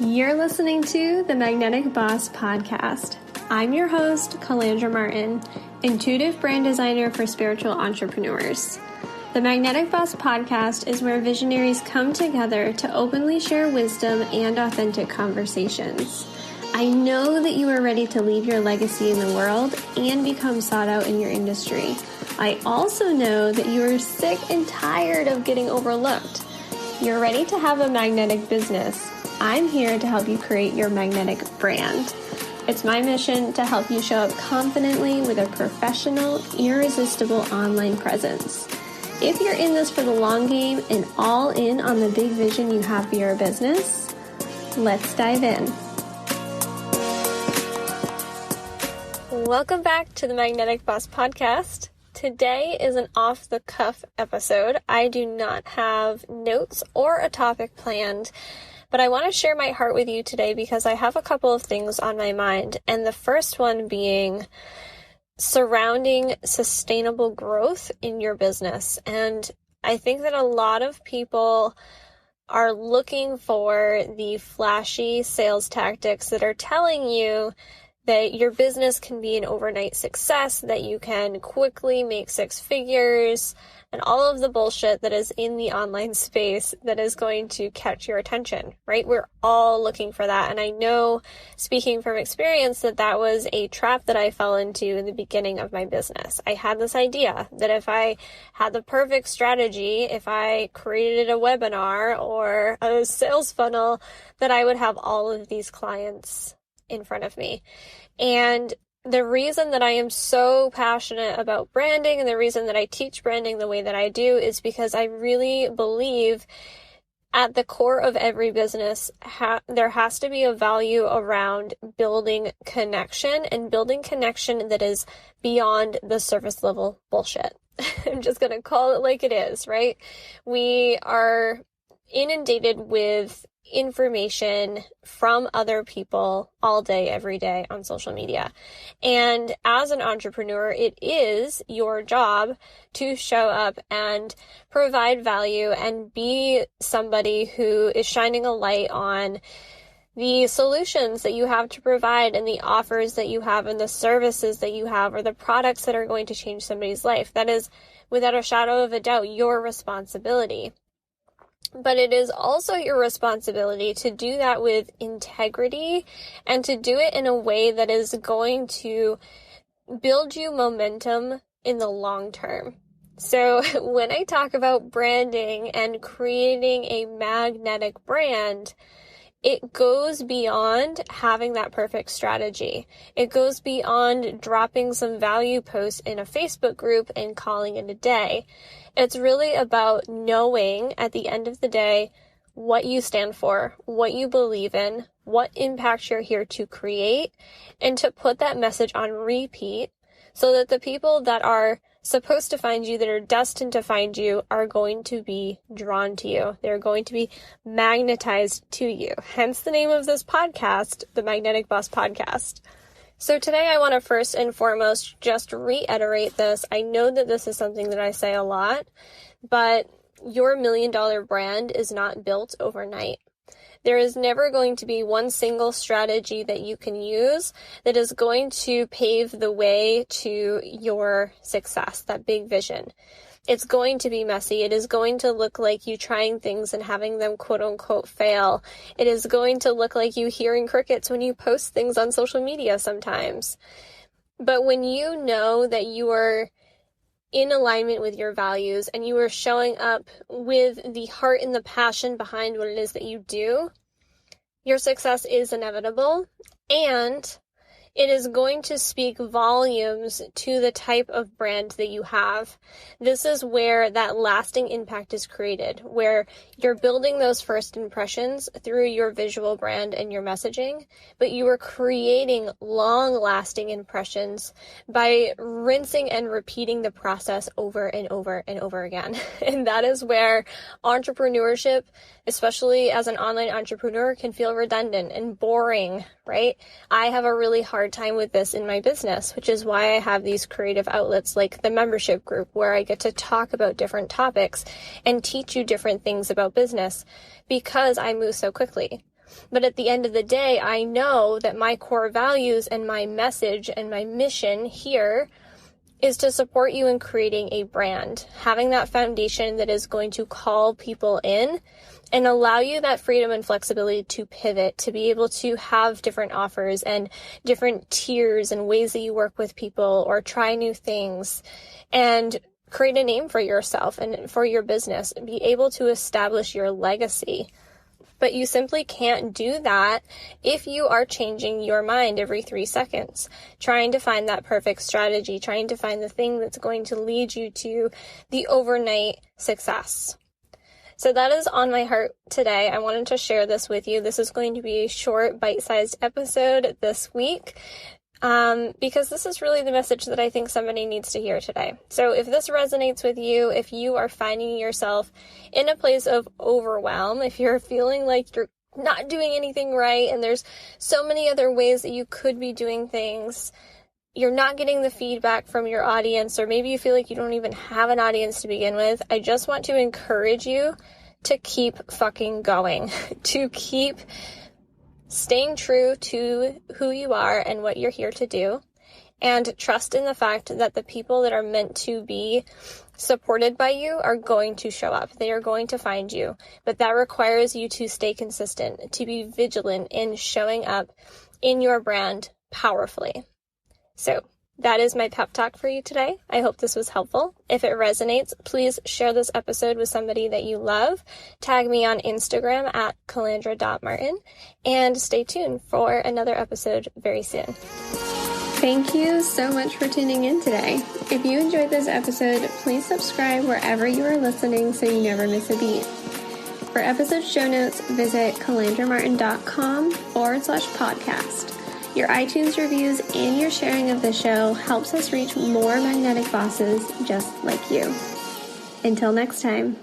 You're listening to the Magnetic Boss Podcast. I'm your host, Calandra Martin, intuitive brand designer for spiritual entrepreneurs. The Magnetic Boss Podcast is where visionaries come together to openly share wisdom and authentic conversations. I know that you are ready to leave your legacy in the world and become sought out in your industry. I also know that you are sick and tired of getting overlooked. You're ready to have a magnetic business. I'm here to help you create your magnetic brand. It's my mission to help you show up confidently with a professional, irresistible online presence. If you're in this for the long game and all in on the big vision you have for your business, let's dive in. Welcome back to the Magnetic Boss Podcast. Today is an off-the-cuff episode. I do not have notes or a topic planned, but I want to share my heart with you today because I have a couple of things on my mind, and the first one being surrounding sustainable growth in your business. And I think that a lot of people are looking for the flashy sales tactics that are telling you that your business can be an overnight success, that you can quickly make six figures, and all of the bullshit that is in the online space that is going to catch your attention, right? We're all looking for that. And I know, speaking from experience, that that was a trap that I fell into in the beginning of my business. I had this idea that if I had the perfect strategy, if I created a webinar or a sales funnel, that I would have all of these clients in front of me. And the reason that I am so passionate about branding and the reason that I teach branding the way that I do is because I really believe at the core of every business, there has to be a value around building connection and building connection that is beyond the surface level bullshit. I'm just going to call it like it is, right? We are inundated with information from other people all day, every day on social media. And as an entrepreneur, it is your job to show up and provide value and be somebody who is shining a light on the solutions that you have to provide and the offers that you have and the services that you have or the products that are going to change somebody's life. That is, without a shadow of a doubt, your responsibility. But it is also your responsibility to do that with integrity and to do it in a way that is going to build you momentum in the long term. So when I talk about branding and creating a magnetic brand, it goes beyond having that perfect strategy. It goes beyond dropping some value posts in a Facebook group and calling it a day. It's really about knowing at the end of the day what you stand for, what you believe in, what impact you're here to create, and to put that message on repeat so that the people that are supposed to find you, that are destined to find you, are going to be drawn to you. They're going to be magnetized to you. Hence the name of this podcast, the Magnetic Boss Podcast. So today I want to first and foremost just reiterate this. I know that this is something that I say a lot, but your $1 million brand is not built overnight. There is never going to be one single strategy that you can use that is going to pave the way to your success, that big vision. It's going to be messy. It is going to look like you trying things and having them quote unquote fail. It is going to look like you hearing crickets when you post things on social media sometimes. But when you know that you are in alignment with your values and you are showing up with the heart and the passion behind what it is that you do, your success is inevitable, and it is going to speak volumes to the type of brand that you have. This is where that lasting impact is created, where you're building those first impressions through your visual brand and your messaging, but you are creating long-lasting impressions by rinsing and repeating the process over and over and over again. And that is where entrepreneurship, especially as an online entrepreneur, can feel redundant and boring, right? I have a really hard time with this in my business, which is why I have these creative outlets like the membership group where I get to talk about different topics and teach you different things about business because I move so quickly. But at the end of the day, I know that my core values and my message and my mission here is to support you in creating a brand, having that foundation that is going to call people in and allow you that freedom and flexibility to pivot, to be able to have different offers and different tiers and ways that you work with people or try new things and create a name for yourself and for your business and be able to establish your legacy. But you simply can't do that if you are changing your mind every 3 seconds, trying to find that perfect strategy, trying to find the thing that's going to lead you to the overnight success. So that is on my heart today. I wanted to share this with you. This is going to be a short, bite-sized episode this week. Because this is really the message that I think somebody needs to hear today. So if this resonates with you, if you are finding yourself in a place of overwhelm, if you're feeling like you're not doing anything right and there's so many other ways that you could be doing things, you're not getting the feedback from your audience, or maybe you feel like you don't even have an audience to begin with, I just want to encourage you to keep fucking going, to keep staying true to who you are and what you're here to do, and trust in the fact that the people that are meant to be supported by you are going to show up. They are going to find you, but that requires you to stay consistent, to be vigilant in showing up in your brand powerfully. So that is my pep talk for you today. I hope this was helpful. If it resonates, please share this episode with somebody that you love. Tag me on Instagram at calandra.martin and stay tuned for another episode very soon. Thank you so much for tuning in today. If you enjoyed this episode, please subscribe wherever you are listening so you never miss a beat. For episode show notes, visit calandramartin.com/podcast. Your iTunes reviews and your sharing of the show helps us reach more magnetic bosses just like you. Until next time.